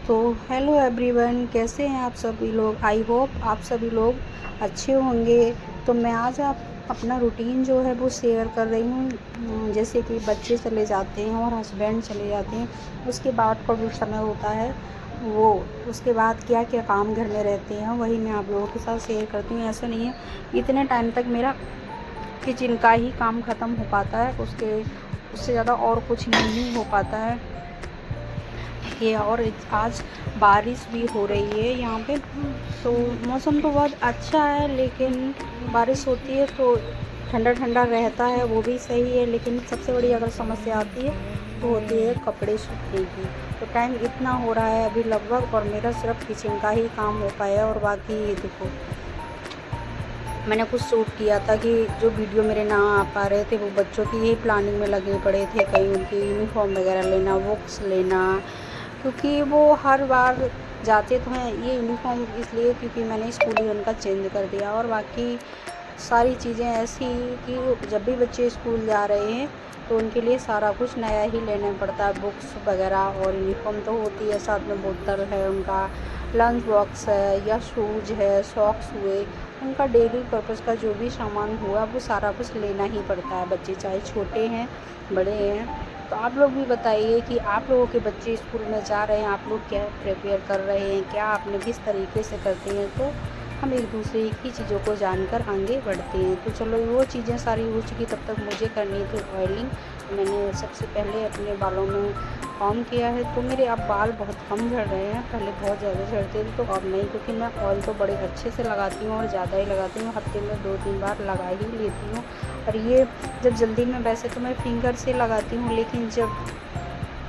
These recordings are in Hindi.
तो हेलो एवरीवन, कैसे हैं आप सभी लोग। आई होप आप सभी लोग अच्छे होंगे। तो मैं आज आप अपना रूटीन जो है वो शेयर कर रही हूँ। जैसे कि बच्चे चले जाते हैं और हस्बैंड चले जाते हैं, उसके बाद का जो समय होता है वो, उसके बाद क्या क्या काम घर में रहते हैं वही मैं आप लोगों के साथ शेयर करती हूँ। ऐसा नहीं है इतने टाइम तक मेरा किचन का ही काम ख़त्म हो पाता है, उससे ज़्यादा और कुछ नहीं हो पाता है। ये और आज बारिश भी हो रही है यहाँ पे, तो मौसम तो बहुत अच्छा है, लेकिन बारिश होती है तो ठंडा ठंडा रहता है, वो भी सही है। लेकिन सबसे बड़ी अगर समस्या आती है तो होती है कपड़े सूखने की। तो टाइम इतना हो रहा है अभी लगभग, और मेरा सिर्फ किचन का ही काम हो पाया। और बाकी ये देखो, मैंने कुछ शूट किया था कि जो वीडियो मेरे ना आ पा रहे थे वो बच्चों की ही प्लानिंग में लगे पड़े थे, कहीं उनकी यूनिफॉर्म वगैरह लेना, बुक्स लेना, क्योंकि वो हर बार जाते तो हैं। ये यूनिफॉर्म इसलिए क्योंकि मैंने स्कूल ही उनका चेंज कर दिया, और बाकी सारी चीज़ें ऐसी कि जब भी बच्चे स्कूल जा रहे हैं तो उनके लिए सारा कुछ नया ही लेना पड़ता है। बुक्स वगैरह और यूनिफॉर्म तो होती है, साथ में बोतल है, उनका लंच बॉक्स है, या शूज़ है, सॉक्स हुए, उनका डेली पर्पज़ का जो भी सामान हुआ वो सारा कुछ लेना ही पड़ता है। बच्चे चाहे छोटे हैं बड़े हैं। तो आप लोग भी बताइए कि आप लोगों के बच्चे स्कूल में जा रहे हैं, आप लोग क्या प्रिपेयर कर रहे हैं, क्या आपने किस तरीके से करते हैं। तो हम एक दूसरे की चीज़ों को जानकर आगे बढ़ते हैं। तो चलो, वो चीज़ें सारी हो चुकी, तब तक मुझे करनी थी ऑयलिंग। मैंने सबसे पहले अपने बालों में कॉम किया है, तो मेरे अब बाल बहुत कम झड़ रहे हैं। पहले बहुत ज़्यादा झड़ते थे, तो अब नहीं, क्योंकि मैं ऑयल तो बड़े अच्छे से लगाती हूँ और ज़्यादा ही लगाती हूँ। हफ्ते में 2-3 बार लगा ही लेती हूँ। और ये जब जल्दी में, वैसे तो मैं फिंगर से लगाती हूँ, लेकिन जब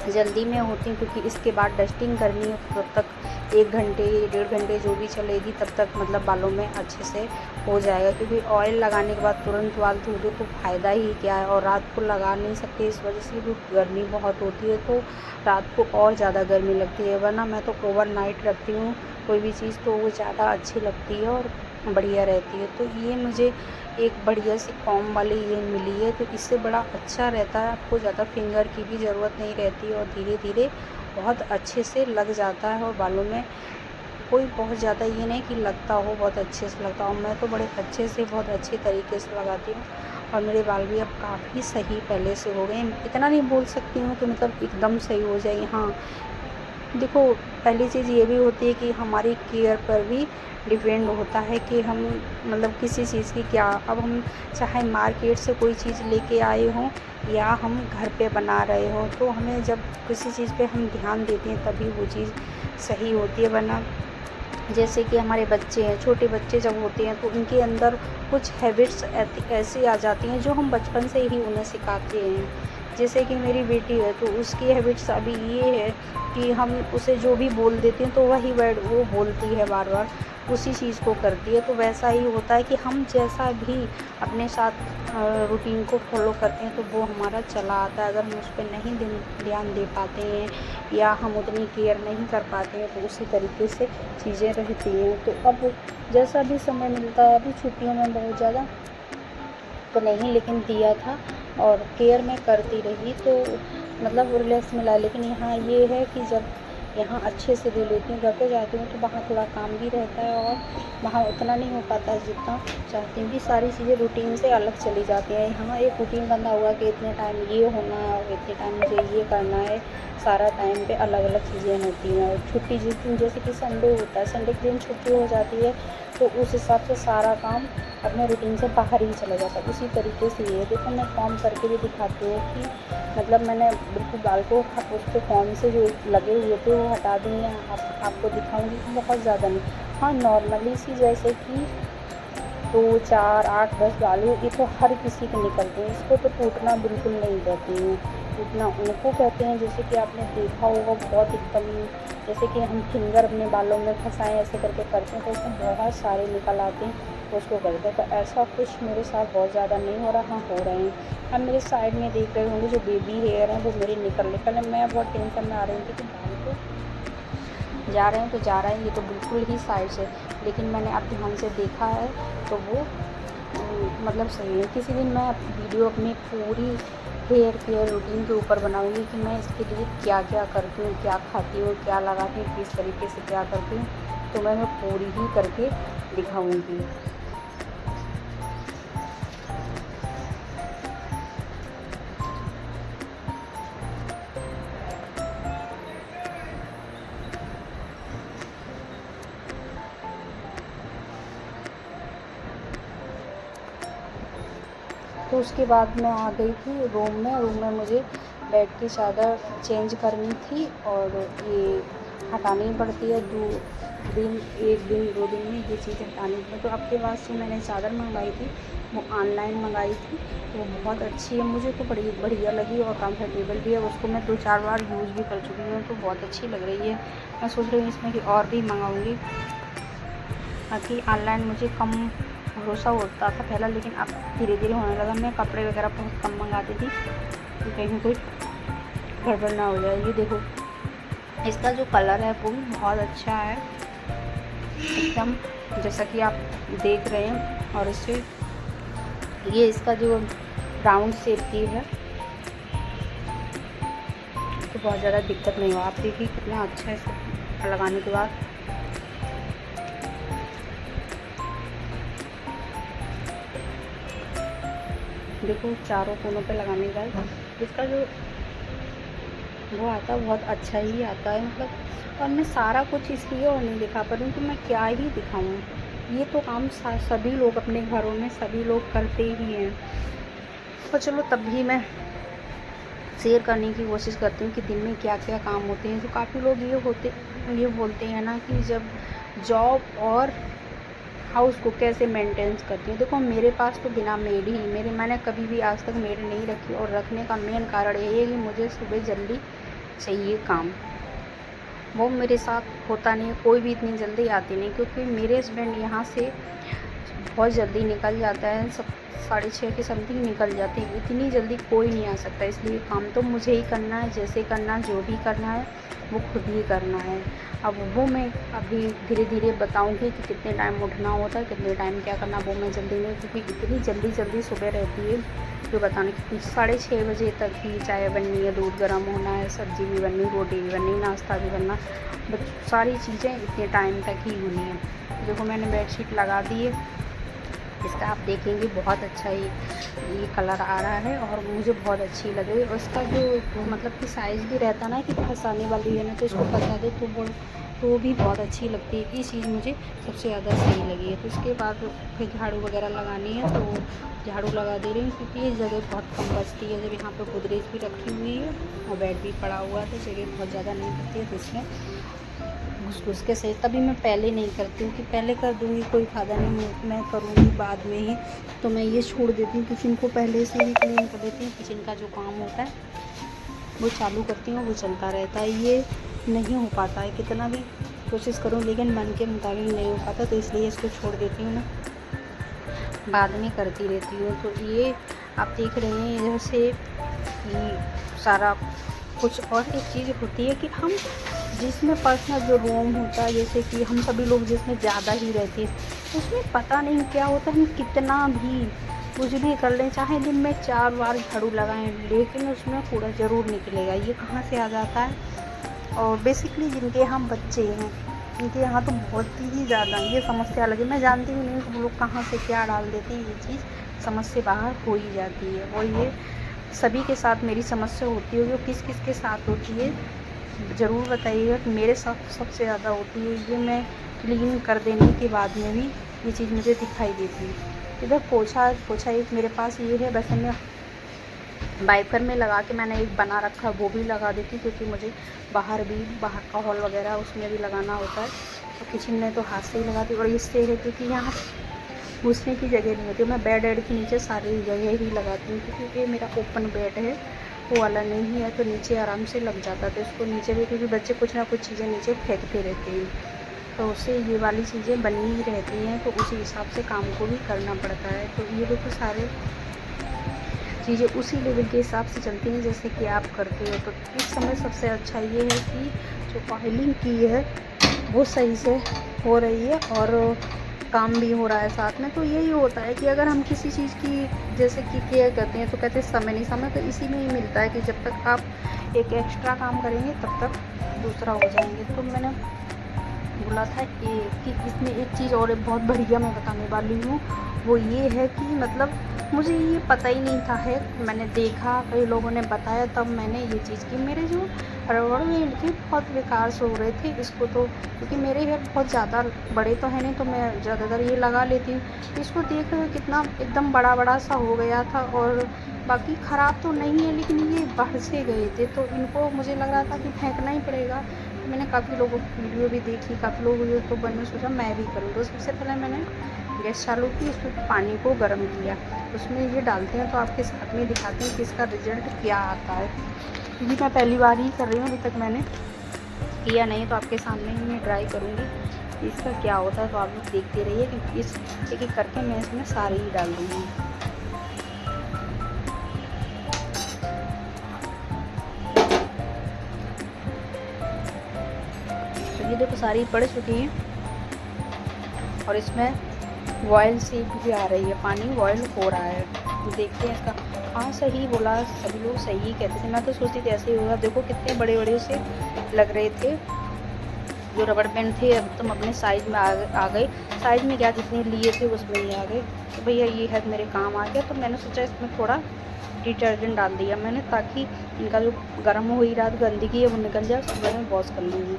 जल्दी में होती हूँ क्योंकि इसके बाद डस्टिंग करनी है, तो तब तक 1 घंटे 1.5 घंटे जो भी चलेगी तब तक मतलब बालों में अच्छे से हो जाएगा। क्योंकि ऑयल लगाने के बाद तुरंत बाल धो दो तो फ़ायदा ही क्या है। और रात को लगा नहीं सकते इस वजह से कि गर्मी बहुत होती है, तो रात को और ज़्यादा गर्मी लगती है। वरना मैं तो ओवरनाइट रखती हूँ कोई भी चीज़, तो वो ज़्यादा अच्छी लगती है और बढ़िया रहती है। तो ये मुझे एक बढ़िया सी कॉम वाली ये मिली है, तो इससे बड़ा अच्छा रहता है। आपको ज़्यादा फिंगर की भी ज़रूरत नहीं रहती, और धीरे धीरे बहुत अच्छे से लग जाता है। और बालों में कोई बहुत ज़्यादा ये नहीं कि लगता हो, बहुत अच्छे से लगता हो। मैं तो बड़े अच्छे से, बहुत अच्छे तरीके से लगाती हूँ, और मेरे बाल भी अब काफ़ी सही पहले से हो गए। इतना नहीं बोल सकती हूँ कि मतलब एकदम सही हो जाए। हाँ देखो, पहली चीज़ ये भी होती है कि हमारी केयर पर भी डिपेंड होता है कि हम मतलब किसी चीज़ की क्या, अब हम चाहे मार्केट से कोई चीज़ लेके आए हों या हम घर पे बना रहे हों, तो हमें जब किसी चीज़ पे हम ध्यान देते हैं तभी वो चीज़ सही होती है। वरना जैसे कि हमारे बच्चे हैं, छोटे बच्चे जब होते हैं तो उनके अंदर कुछ हैबिट्स ऐसी आ जाती हैं जो हम बचपन से ही उन्हें सिखाते हैं। जैसे कि मेरी बेटी है, तो उसकी हैबिट्स अभी ये है कि हम उसे जो भी बोल देते हैं तो वही वर्ड वो बोलती है, बार बार उसी चीज़ को करती है। तो वैसा ही होता है कि हम जैसा भी अपने साथ रूटीन को फॉलो करते हैं तो वो हमारा चला आता है। अगर हम उस पर नहीं ध्यान दे पाते हैं या हम उतनी केयर नहीं कर पाते हैं तो उसी तरीके से चीज़ें रहती हैं। तो अब जैसा भी समय मिलता है, अभी छुट्टियों में बहुत ज़्यादा तो नहीं, लेकिन दिया था और केयर मैं करती रही, तो मतलब रिलैक्स मिला। लेकिन यहाँ ये है कि जब यहाँ अच्छे से ले लेती हूँ, घर पे जाती हूँ तो वहाँ थोड़ा काम भी रहता है, और वहाँ उतना नहीं हो पाता है जितना चाहती हूँ। कि सारी चीज़ें रूटीन से अलग चली जाती हैं। यहाँ एक रूटीन बंधा हुआ कि इतने टाइम ये होना है और इतने टाइम मुझे ये करना है। सारा टाइम पे अलग अलग चीज़ें होती हैं। और छुट्टी जिस दिन, जैसे कि संडे होता है, संडे के दिन छुट्टी हो जाती है, तो उस हिसाब से सारा काम अपने रूटीन से बाहर ही चला जाता है। उसी तरीके से ये देखो, मैं फॉर्म करके भी दिखाती हूँ कि मतलब मैंने बिल्कुल बाल को उस पर फॉर्म से जो लगे हुए थे वो हटा दिए हैं। आपको दिखाऊंगी कि बहुत ज़्यादा नहीं, हाँ नॉर्मली सी, जैसे कि 2, 4, 8, 10 बाल हो, ये तो हर किसी के निकलते हैं। इसको तो टूटना बिल्कुल नहीं कहते हैं, टूटना उनको कहते हैं जैसे कि आपने देखा होगा बहुत एकदम, जैसे कि हम फिंगर अपने बालों में फंसाएं ऐसे करके करते हैं तो उसमें बहुत सारे निकल आते हैं, तो उसको करते हैं। तो ऐसा कुछ मेरे साथ बहुत ज़्यादा नहीं हो रहा, हाँ हो रहे हैं। अब मेरे साइड में देख रहे होंगे जो बेबी हेयर हैं वो मेरे निकलने, पहले मैं बहुत टेंशन में आ रही थी कि बाल को जा रहे हैं तो जा रहे हैं, ये तो बिल्कुल ही साइड से, लेकिन मैंने अब ध्यान से देखा है तो वो मतलब सही है। किसी दिन मैं वीडियो अपनी पूरी हेयर केयर रूटीन के ऊपर बनाऊंगी कि मैं इसके लिए क्या क्या करती हूँ, क्या खाती हूँ, क्या लगाती हूँ, किस तरीके से क्या करती हूँ, तो मैं पूरी ही करके दिखाऊंगी। तो उसके बाद मैं आ गई थी रूम में मुझे बेड की चादर चेंज करनी थी और ये हटानी पड़ती है एक दिन 2 दिन में ये चीज़ हटानी पड़ती है। तो आपके पास जो मैंने चादर मंगवाई थी वो ऑनलाइन मंगाई थी, तो वो बहुत अच्छी है, मुझे तो बड़ी बढ़िया लगी और कंफर्टेबल भी है। उसको मैं 2-4 बार यूज़ भी कर चुकी हूँ, तो बहुत अच्छी लग रही है। मैं सोच रही हूँ इसमें कि और भी मंगाऊँगी, बाकी ऑनलाइन मुझे कम भरोसा होता था पहला, लेकिन अब धीरे धीरे होने लगा। मैं कपड़े वगैरह बहुत कम मंगाती थी कि कहीं कोई गड़बड़ ना हो जाए। ये देखो, इसका जो कलर है वो भी बहुत अच्छा है, एकदम जैसा कि आप देख रहे हैं। और इससे ये इसका जो राउंड शेप की है तो बहुत ज़्यादा दिक्कत नहीं हुआ। आप देखिए कितना अच्छा है इसको लगाने के बाद। देखो चारों कोनों पे लगाने का इसका जो वो आता है बहुत अच्छा ही आता है, मतलब। और मैं सारा कुछ इसलिए और नहीं दिखा पा रही हूँ कि मैं क्या ही दिखाऊँ। ये तो काम सभी लोग अपने घरों में सभी लोग करते ही हैं, और चलो तब भी मैं शेयर करने की कोशिश करती हूँ कि दिन में क्या क्या काम होते हैं। तो काफ़ी लोग ये बोलते हैं ना कि जब जॉब और हाउस को कैसे मेंटेन्स करती हूँ। देखो मेरे पास तो बिना मेड ही मैंने कभी भी आज तक मेड नहीं रखी, और रखने का मेन कारण यही है कि मुझे सुबह जल्दी चाहिए काम। वो मेरे साथ होता नहीं है, कोई भी इतनी जल्दी आती नहीं, क्योंकि मेरे हस्बैंड यहाँ से बहुत जल्दी निकल जाता है, सब 6:30 के समथिंग निकल जाती है। इतनी जल्दी कोई नहीं आ सकता, इसलिए काम तो मुझे ही करना है। जैसे करना है, जो भी करना है वो खुद ही करना है। अब वो मैं अभी धीरे धीरे बताऊंगी कि कितने टाइम उठना होता है, कितने टाइम क्या करना, वो मैं जल्दी नहीं, क्योंकि इतनी जल्दी सुबह रहती है जो बताने की। 6:30 बजे तक ही चाय बननी है, दूध गर्म होना है, सब्ज़ी भी बननी, रोटी भी बननी, नाश्ता भी बनना, बस सारी चीज़ें इतने टाइम तक ही होनी है। देखो मैंने बेडशीट लगा दी है, इसका आप देखेंगे बहुत अच्छा ये कलर आ रहा है और मुझे बहुत अच्छी लग रही है। और इसका जो मतलब कि साइज़ भी रहता ना कि फंसाने वाली है ना, तो इसको फंसा दे तो भी बहुत अच्छी लगती है। ये चीज़ मुझे सबसे ज़्यादा सही लगी है। तो इसके बाद फिर झाड़ू वगैरह लगानी है, तो झाड़ू लगा दे रही हूँ, क्योंकि ये जगह बहुत कम बचती है। जब यहाँ पर गोदरेज भी रखी हुई है और बेड भी पड़ा हुआ है, तो जगह बहुत ज़्यादा नहीं बचती है, तो इसमें घुस के सही। तभी मैं पहले नहीं करती हूँ कि पहले कर दूँगी कोई फ़ायदा नहीं है, मैं करूँगी बाद में ही। तो मैं ये छोड़ देती हूँ, किचन को पहले से ही क्लीन कर देती हूँ। किचन का जो काम होता है वो चालू करती हूँ, वो चलता रहता है। ये नहीं हो पाता है, कितना भी कोशिश करूँ लेकिन मन के मुताबिक नहीं हो पाता, तो इसलिए इसको छोड़ देती हूँ, मैं बाद में करती रहती हूँ। तो ये आप देख रहे हैं जैसे कि सारा कुछ। और एक चीज़ होती है कि हम जिसमें पर्सनल जो रूम होता है, जैसे कि हम सभी लोग जिसमें ज़्यादा ही रहते हैं, उसमें पता नहीं क्या होता है, हम कितना भी कुछ भी कर लें, चाहे दिन में 4 बार झाड़ू लगाएं, लेकिन उसमें कूड़ा ज़रूर निकलेगा। ये कहाँ से आ जाता है। और बेसिकली जिनके यहाँ बच्चे हैं उनके यहाँ तो बहुत ही ज़्यादा ये समस्या लगी। मैं जानती भी नहीं वो लोग कहाँ से क्या डाल देते हैं, ये चीज़ समझ से बाहर हो ही जाती है। और ये सभी के साथ मेरी समस्या होती है, वो किस किस के साथ होती है ज़रूर बताइएगा। कि मेरे साथ सबसे ज़्यादा होती है ये, मैं क्लीन कर देने के बाद में भी ये चीज़ मुझे दिखाई देती है। इधर पोछा एक मेरे पास ये है, वैसे मैं वाइपर में लगा के मैंने एक बना रखा, वो भी लगा देती, क्योंकि मुझे बाहर का हॉल वगैरह उसमें भी लगाना होता है। तो किचन में तो हाथ से ही लगाती हूँ। और इससे है क्योंकि यहाँ घुसने की जगह नहीं होती, मैं बेड के नीचे सारी जगह ही लगाती हूँ, क्योंकि ये मेरा ओपन बेड है, वो वाला नहीं है, तो नीचे आराम से लग जाता है। तो इसको नीचे भी, क्योंकि बच्चे कुछ ना कुछ चीज़ें नीचे फेंकते रहते हैं, तो उससे ये वाली चीज़ें बनी ही रहती हैं, तो उसी हिसाब से काम को भी करना पड़ता है। तो ये देखो सारे चीज़ें उसी लेवल के हिसाब से चलती हैं जैसे कि आप करते हो। तो इस समय सबसे अच्छा ये है कि जो ऑयलिंग की है वो सही से हो रही है, और काम भी हो रहा है साथ में। तो यही होता है कि अगर हम किसी चीज़ की जैसे कि केयर करते हैं तो कहते हैं समय नहीं, समय तो इसी में ही मिलता है कि जब तक आप एक एक्स्ट्रा काम करेंगे तब तक दूसरा हो जाएंगे। तो मैंने बोला था कि इसमें एक चीज़ और बहुत बढ़िया मैं बताने वाली हूँ, वो ये है कि मतलब मुझे ये पता ही नहीं था है, मैंने देखा कई लोगों ने बताया तब मैंने ये चीज़ की। मेरे जो रबड़ बैंड थे बहुत बेकार से हो रहे थे इसको तो, क्योंकि मेरे हेयर बहुत ज़्यादा बड़े तो है नहीं तो मैं ज़्यादातर ये लगा लेती हूँ। इसको देख कितना एकदम बड़ा बड़ा सा हो गया था, और बाकी ख़राब तो नहीं है लेकिन ये बढ़ से गए थे, तो इनको मुझे लग रहा था कि फेंकना ही पड़ेगा। तो मैंने काफ़ी लोगों की वीडियो भी देखी, काफ़ी लोगों को यूट्यूब पर, सोचा मैं भी करूँ। तो सबसे पहले मैंने गैस चालू की, उसमें पानी को गर्म किया, उसमें ये डालते हैं तो आपके साथ में दिखाते हैं कि इसका रिज़ल्ट क्या आता है, क्योंकि मैं पहली बार ही कर रही हूँ, अभी तक मैंने किया नहीं। तो आपके सामने ही मैं ट्राई करूँगी इसका क्या होता है। तो आप लोग देखते रहिए क्योंकि इस एक एक करके मैं इसमें सारे ही डाल दूँगी। तो ये देखो सारी पड़ चुकी हैं और इसमें बॉयल सी भी आ रही है, पानी बॉयल हो रहा है। तो देखते हैं इसका। हाँ सही बोला, सभी लोग सही कहते थे, मैं तो सोचती थी ऐसे ही होगा। देखो कितने बड़े बड़े से लग रहे थे जो रबड़ बैंड थे, अब तुम अपने साइज में आ गए। साइज में क्या, जितने लिए थे उसमें ही आ गए। तो भैया ये है मेरे काम आ गया। तो मैंने सोचा इसमें थोड़ा डिटर्जेंट डाल दिया मैंने, ताकि इनका जो गर्म हो ही रहा गंदगी है वो निकल जाए, सुबह में वॉश कर लूँगी।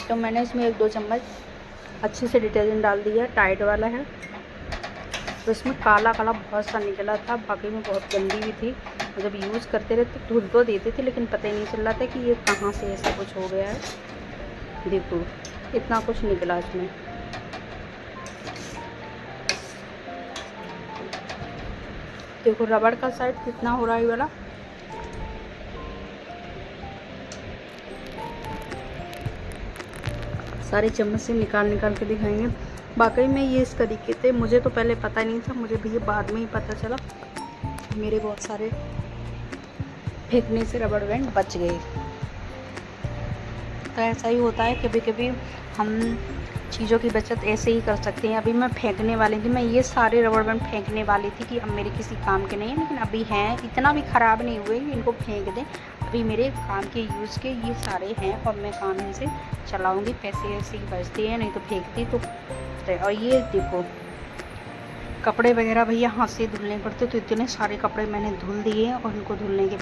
तो मैंने इसमें 1-2 चम्मच अच्छे से डिटर्जेंट डाल दिया, टाइड वाला है। तो इसमें काला काला बहुत सा निकला था, बाकी में बहुत गंदी भी थी। जब यूज़ करते रहे तो धुल तो देते थे लेकिन पता ही नहीं चल रहा था कि ये कहाँ से ऐसा कुछ हो गया है। देखो इतना कुछ निकला इसमें। देखो रबड़ का साइड कितना हो रहा है वाला। सारे चम्मच से निकाल निकाल के दिखाएंगे। वाकई में ये इस तरीके से, मुझे तो पहले पता नहीं था, मुझे भी ये बाद में ही पता चला। मेरे बहुत सारे फेंकने से रबड़ बैंड बच गए। तो ऐसा ही होता है, कभी कभी हम चीज़ों की बचत ऐसे ही कर सकते हैं। अभी मैं फेंकने वाली थी, मैं ये सारे रबड़ बैंड फेंकने वाली थी कि अब मेरे किसी काम के नहीं है, लेकिन अभी हैं, इतना भी ख़राब नहीं हुए कि इनको फेंक दें। अभी मेरे काम के यूज़ के ये सारे हैं और मैं काम इनसे चलाऊँगी। पैसे ऐसे ही बचते हैं, नहीं तो फेंकती तो। और ये देखो कपड़े वगैरह भैया हाथ से धुलने पड़ते, तो इतने सारे कपड़े मैंने धुल दिए और उनको धुलने के